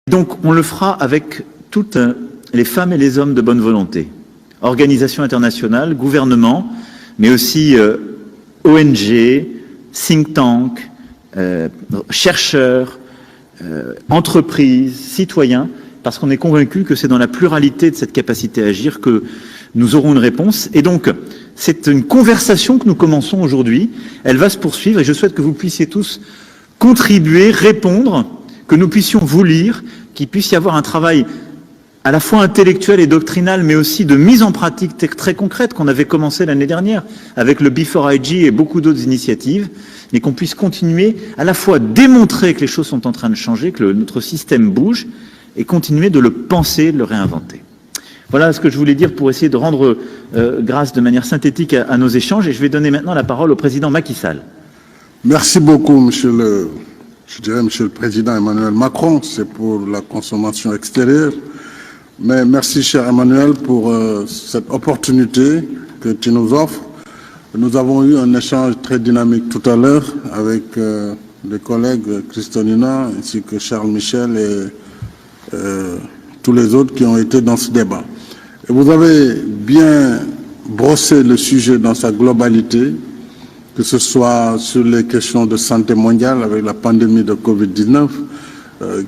Donc on le fera avec toutes les femmes et les hommes de bonne volonté. Organisations internationales, gouvernements, mais aussi ONG, think tank, chercheurs, entreprises, citoyens, parce qu'on est convaincu que c'est dans la pluralité de cette capacité à agir que nous aurons une réponse. Et donc, c'est une conversation que nous commençons aujourd'hui. Elle va se poursuivre et je souhaite que vous puissiez tous contribuer, répondre, que nous puissions vous lire, qu'il puisse y avoir un travail à la fois intellectuel et doctrinal, mais aussi de mise en pratique très concrète qu'on avait commencé l'année dernière avec le Before-IG et beaucoup d'autres initiatives, mais qu'on puisse continuer à la fois démontrer que les choses sont en train de changer, que notre système bouge, et continuer de le penser, de le réinventer. Voilà ce que je voulais dire pour essayer de rendre grâce de manière synthétique à nos échanges, et je vais donner maintenant la parole au président Macky Sall. Merci beaucoup, monsieur le président Emmanuel Macron, c'est pour la consommation extérieure. Mais merci, cher Emmanuel, pour cette opportunité que tu nous offres. Nous avons eu un échange très dynamique tout à l'heure avec les collègues Christonina ainsi que Charles Michel et tous les autres qui ont été dans ce débat. Et vous avez bien brossé le sujet dans sa globalité, que ce soit sur les questions de santé mondiale avec la pandémie de Covid-19,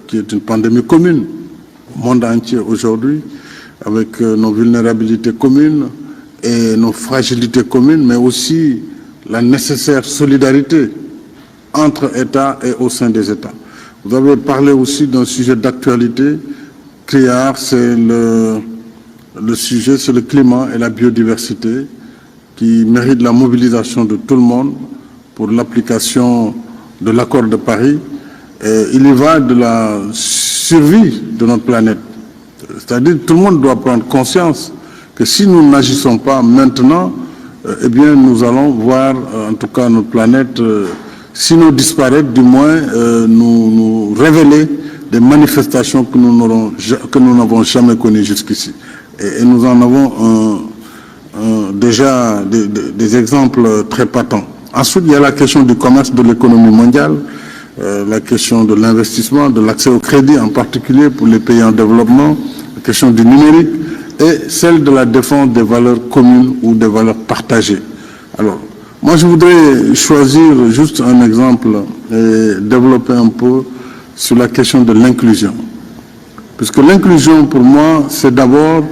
qui est une pandémie commune au monde entier aujourd'hui, avec nos vulnérabilités communes et nos fragilités communes, mais aussi la nécessaire solidarité entre États et au sein des États. Vous avez parlé aussi d'un sujet d'actualité. CRIAR, c'est le sujet, c'est le climat et la biodiversité qui mérite la mobilisation de tout le monde pour l'application de l'accord de Paris. Et il y va de la survie de notre planète. C'est-à-dire que tout le monde doit prendre conscience que si nous n'agissons pas maintenant, eh bien nous allons voir, en tout cas notre planète, sinon disparaître, du moins nous révéler des manifestations que nous n'avons jamais connues jusqu'ici. Et nous en avons déjà des exemples très patents. Ensuite, il y a la question du commerce, de l'économie mondiale, la question de l'investissement, de l'accès au crédit, en particulier pour les pays en développement, la question du numérique et celle de la défense des valeurs communes ou des valeurs partagées. Alors, moi je voudrais choisir juste un exemple et développer un peu sur la question de l'inclusion. Puisque l'inclusion, pour moi, c'est d'abord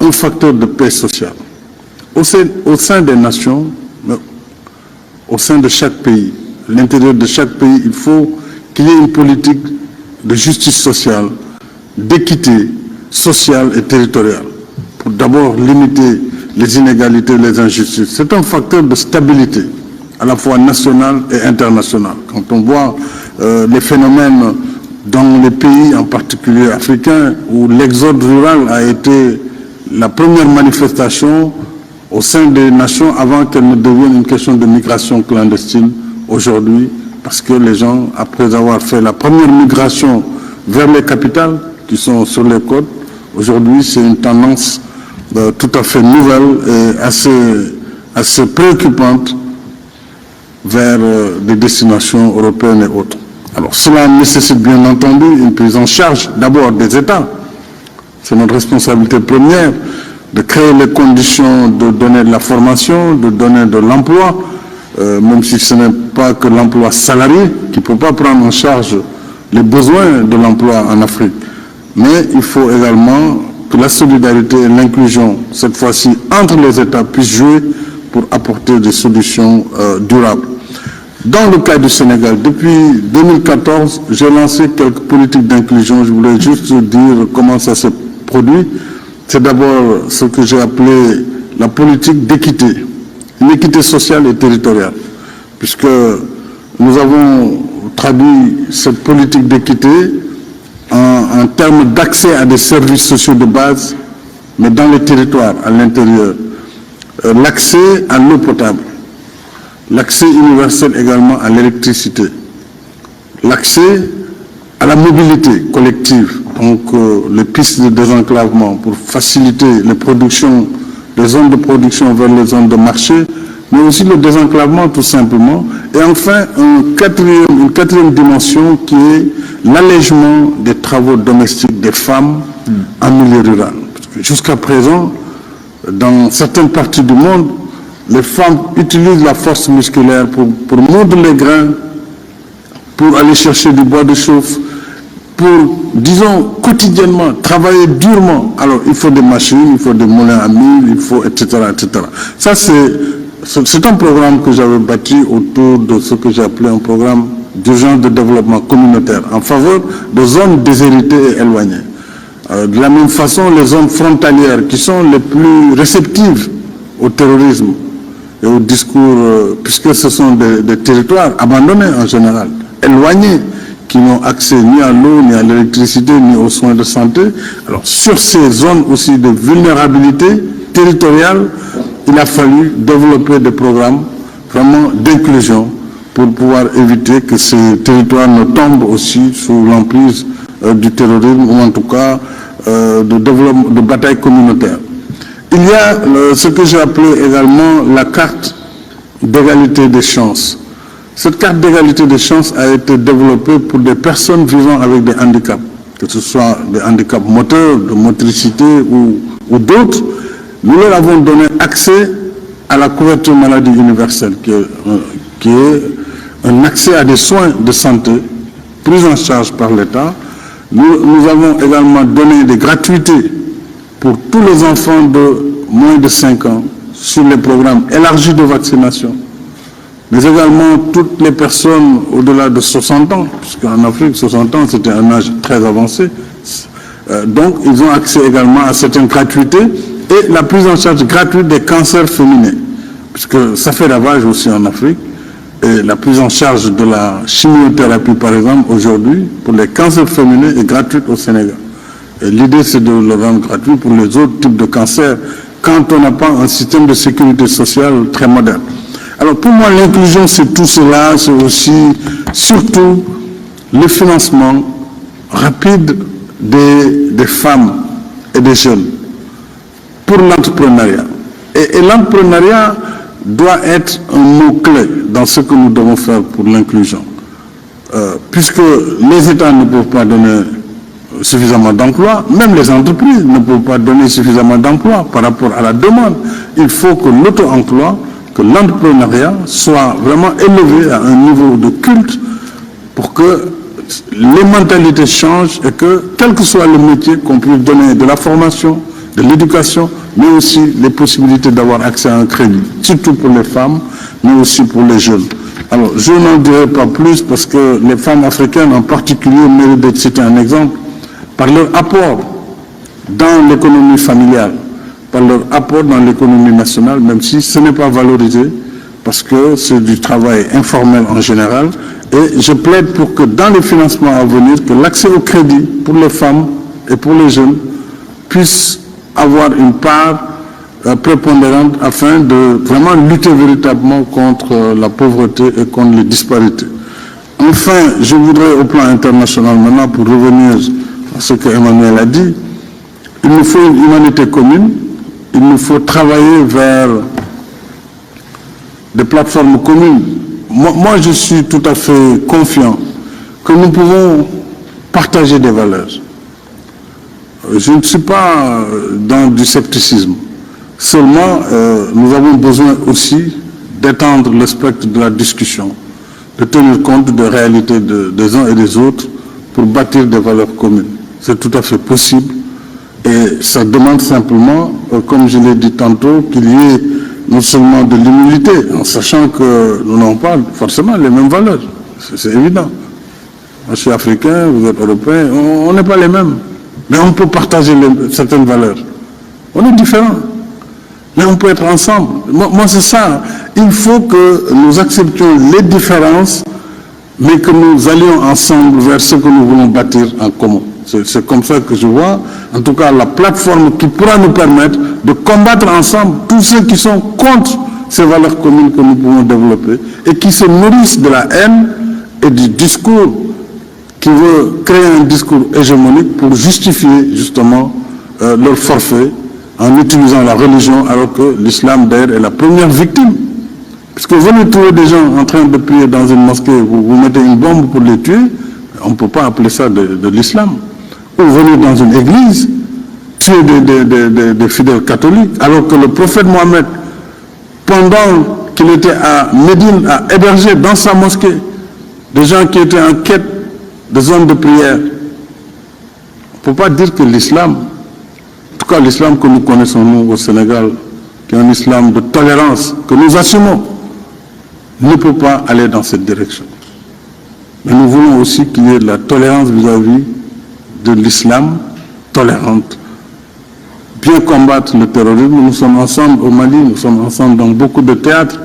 un facteur de paix sociale. Au sein des nations, mais au sein de chaque pays, à l'intérieur de chaque pays, il faut qu'il y ait une politique de justice sociale, d'équité sociale et territoriale, pour d'abord limiter les inégalités, les injustices. C'est un facteur de stabilité, à la fois nationale et internationale. Quand on voit les phénomènes dans les pays, en particulier africains, où l'exode rural a été la première manifestation au sein des nations avant qu'elle ne devienne une question de migration clandestine aujourd'hui, parce que les gens, après avoir fait la première migration vers les capitales, qui sont sur les côtes, aujourd'hui c'est une tendance tout à fait nouvelle et assez préoccupante vers des destinations européennes et autres. Alors cela nécessite bien entendu une prise en charge d'abord des États. C'est notre responsabilité première de créer les conditions de donner de la formation, de donner de l'emploi, même si ce n'est pas que l'emploi salarié qui ne peut pas prendre en charge les besoins de l'emploi en Afrique. Mais il faut également que la solidarité et l'inclusion, cette fois-ci entre les États, puissent jouer pour apporter des solutions durables. Dans le cas du Sénégal, depuis 2014, j'ai lancé quelques politiques d'inclusion. Je voulais juste dire comment ça se produit. C'est d'abord ce que j'ai appelé la politique d'équité, une équité sociale et territoriale, puisque nous avons traduit cette politique d'équité en termes d'accès à des services sociaux de base, mais dans les territoires, à l'intérieur. L'accès à l'eau potable, l'accès universel également à l'électricité, l'accès à la mobilité collective, donc les pistes de désenclavement pour faciliter les productions, les zones de production vers les zones de marché, mais aussi le désenclavement tout simplement. Et enfin, une quatrième dimension qui est l'allègement des travaux domestiques des femmes en milieu rural. Jusqu'à présent, dans certaines parties du monde, les femmes utilisent la force musculaire pour moudre les grains, pour aller chercher du bois de chauffe, pour, disons, quotidiennement, travailler durement. Alors, il faut des machines, il faut des moulins à mil, il faut, etc., etc. Ça, c'est un programme que j'avais bâti autour de ce que j'ai appelé un programme d'urgence de développement communautaire en faveur de zones déshéritées et éloignées. De la même façon, les zones frontalières qui sont les plus réceptives au terrorisme et au discours, puisque ce sont des territoires abandonnés en général, éloignés, qui n'ont accès ni à l'eau, ni à l'électricité, ni aux soins de santé. Alors, sur ces zones aussi de vulnérabilité territoriale, il a fallu développer des programmes vraiment d'inclusion pour pouvoir éviter que ces territoires ne tombent aussi sous l'emprise du terrorisme ou en tout cas de bataille communautaire. Il y a ce que j'ai appelé également la carte d'égalité des chances. Cette carte d'égalité des chances a été développée pour des personnes vivant avec des handicaps, que ce soit des handicaps moteurs, de motricité ou d'autres. Nous leur avons donné accès à la couverture maladie universelle, qui est un accès à des soins de santé pris en charge par l'État. Nous avons également donné des gratuités pour tous les enfants de moins de 5 ans sur les programmes élargis de vaccination, mais également toutes les personnes au-delà de 60 ans, puisqu'en Afrique, 60 ans, c'était un âge très avancé. Donc, ils ont accès également à certaines gratuités et la prise en charge gratuite des cancers féminins, puisque ça fait ravage aussi en Afrique. Et la prise en charge de la chimiothérapie, par exemple, aujourd'hui, pour les cancers féminins est gratuite au Sénégal. Et l'idée, c'est de le rendre gratuit pour les autres types de cancers, quand on n'a pas un système de sécurité sociale très moderne. Alors, pour moi, l'inclusion, c'est tout cela, c'est aussi, surtout, le financement rapide des femmes et des jeunes pour l'entrepreneuriat. Et l'entrepreneuriat doit être un mot-clé dans ce que nous devons faire pour l'inclusion. Puisque les États ne peuvent pas donner suffisamment d'emplois, même les entreprises ne peuvent pas donner suffisamment d'emplois par rapport à la demande. Il faut que l'auto-emploi, que l'entrepreneuriat soit vraiment élevé à un niveau de culte pour que les mentalités changent et que, quel que soit le métier, qu'on puisse donner de la formation, de l'éducation, mais aussi les possibilités d'avoir accès à un crédit, surtout pour les femmes, mais aussi pour les jeunes. Alors, je n'en dirai pas plus parce que les femmes africaines en particulier méritent d'être citées un exemple par leur apport dans l'économie familiale, par leur apport dans l'économie nationale, même si ce n'est pas valorisé, parce que c'est du travail informel en général. Et je plaide pour que dans les financements à venir, que l'accès au crédit pour les femmes et pour les jeunes puisse avoir une part prépondérante afin de vraiment lutter véritablement contre la pauvreté et contre les disparités. Enfin, je voudrais au plan international maintenant, pour revenir à ce que Emmanuel a dit, il nous faut une humanité commune, il nous faut travailler vers des plateformes communes. Moi, je suis tout à fait confiant que nous pouvons partager des valeurs. Je ne suis pas dans du scepticisme. Seulement, nous avons besoin aussi d'étendre le spectre de la discussion, de tenir compte des réalités des uns et des autres pour bâtir des valeurs communes. C'est tout à fait possible et ça demande simplement, comme je l'ai dit tantôt, qu'il y ait non seulement de l'humilité, en sachant que nous n'avons pas forcément les mêmes valeurs. C'est évident. Moi, je suis africain, vous êtes européen, on n'est pas les mêmes. Mais on peut partager certaines valeurs. On est différents. Mais on peut être ensemble. Moi, c'est ça. Il faut que nous acceptions les différences, mais que nous allions ensemble vers ce que nous voulons bâtir en commun. C'est comme ça que je vois, en tout cas, la plateforme qui pourra nous permettre de combattre ensemble tous ceux qui sont contre ces valeurs communes que nous pouvons développer et qui se nourrissent de la haine et du discours qui veut créer un discours hégémonique pour justifier justement leur forfait en utilisant la religion, alors que l'islam d'ailleurs est la première victime. Puisque vous venez trouver des gens en train de prier dans une mosquée, vous mettez une bombe pour les tuer, On ne peut pas appeler ça de l'islam. Ou venir dans une église, tuer des fidèles catholiques, alors que le prophète Mohammed, pendant qu'il était à Médine, a hébergé dans sa mosquée des gens qui étaient en quête de zones de prière. On ne peut pas dire que l'islam, en tout cas l'islam que nous connaissons nous au Sénégal, qui est un islam de tolérance, que nous assumons, ne peut pas aller dans cette direction. Mais nous voulons aussi qu'il y ait de la tolérance vis-à-vis de l'islam tolérante. Bien combattre le terrorisme, nous sommes ensemble au Mali, nous sommes ensemble dans beaucoup de théâtres.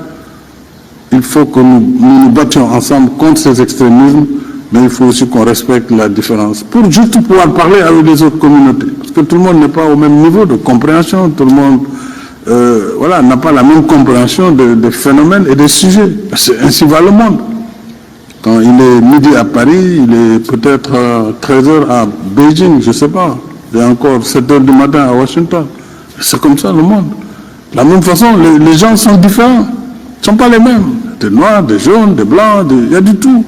Il faut que nous battions ensemble contre ces extrémismes, mais il faut aussi qu'on respecte la différence. Pour juste pouvoir parler avec les autres communautés. Parce que tout le monde n'est pas au même niveau de compréhension, tout le monde voilà, n'a pas la même compréhension des phénomènes et des sujets. Ainsi va le monde. Quand il est midi à Paris, il est peut-être 13h à Beijing, je ne sais pas. Il est encore 7h du matin à Washington. C'est comme ça le monde. De la même façon, les gens sont différents. Ils ne sont pas les mêmes. Des noirs, des jaunes, des blancs, il y a du tout.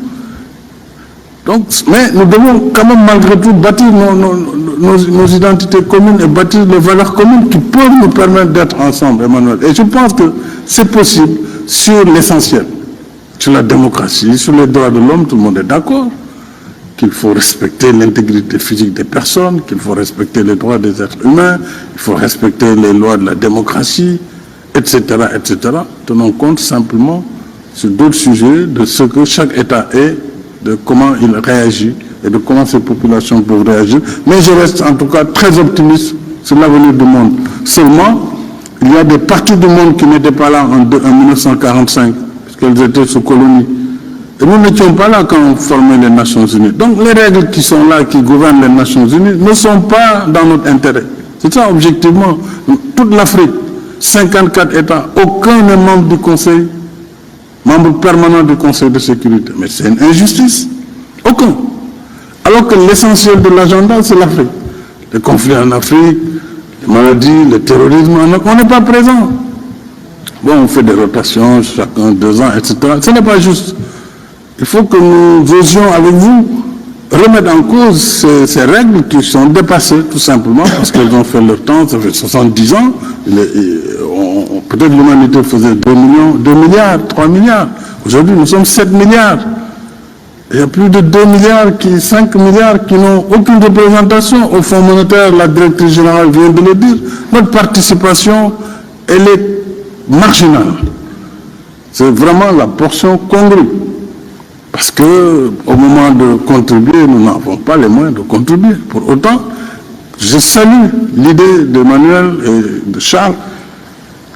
Donc, mais nous devons quand même malgré tout bâtir nos identités communes et bâtir les valeurs communes qui peuvent nous permettre d'être ensemble, Emmanuel. Et je pense que c'est possible sur l'essentiel. Sur la démocratie, sur les droits de l'homme, tout le monde est d'accord qu'il faut respecter l'intégrité physique des personnes, qu'il faut respecter les droits des êtres humains, il faut respecter les lois de la démocratie, etc., etc. Tenons compte simplement sur d'autres sujets de ce que chaque État est, de comment il réagit et de comment ces populations peuvent réagir. Mais je reste en tout cas très optimiste sur l'avenir du monde. Seulement, il y a des parties du monde qui n'étaient pas là en 1945, puisqu'elles étaient sous colonie. Et nous n'étions pas là quand on formait les Nations Unies. Donc les règles qui sont là, qui gouvernent les Nations Unies, ne sont pas dans notre intérêt. C'est ça objectivement. Toute l'Afrique, 54 États, aucun n'est membre du Conseil, membre permanent du Conseil de sécurité. Mais c'est une injustice. Aucun. Alors que l'essentiel de l'agenda, c'est l'Afrique. Les conflits en Afrique, les maladies, le terrorisme, on n'est pas présent. Bon, on fait des rotations, chacun 2 ans, etc. Ce n'est pas juste. Il faut que nous osions avec vous remettre en cause ces règles qui sont dépassées, tout simplement, parce qu'elles ont fait leur temps, ça fait 70 ans. Peut-être l'humanité faisait 2 milliards, 3 milliards. Aujourd'hui, nous sommes 7 milliards. Il y a plus de 2 milliards, 5 milliards qui n'ont aucune représentation. Au Fonds monétaire, la directrice générale vient de le dire. Notre participation, elle est marginale. C'est vraiment la portion congrue. Parce qu'au moment de contribuer, nous n'avons pas les moyens de contribuer. Pour autant, je salue l'idée d'Emmanuel et de Charles,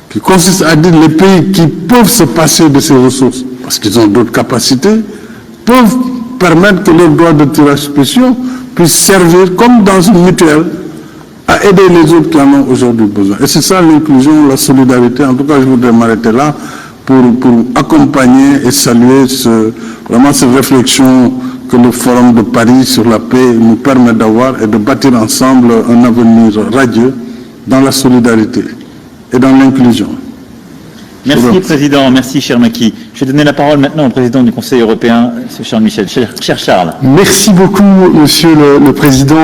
qui consiste à dire les pays qui peuvent se passer de ces ressources, parce qu'ils ont d'autres capacités, peuvent permettre que leurs droits de tirage spéciaux puissent servir comme dans une mutuelle à aider les autres qui en ont aujourd'hui besoin. Et c'est ça l'inclusion, la solidarité. En tout cas, je voudrais m'arrêter là pour accompagner et saluer vraiment ces réflexions que le Forum de Paris sur la paix nous permet d'avoir et de bâtir ensemble un avenir radieux dans la solidarité et dans l'inclusion. Merci, Président. Merci, cher Macky. Je vais donner la parole maintenant au Président du Conseil européen, M. Charles Michel. Cher Charles. Merci beaucoup, Monsieur le Président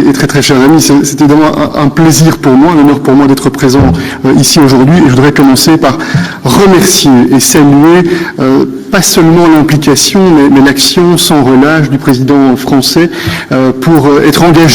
et très très cher ami. C'était évidemment un plaisir pour moi, un honneur pour moi d'être présent ici aujourd'hui. Et je voudrais commencer par remercier et saluer pas seulement l'implication, mais l'action sans relâche du Président français pour être engagé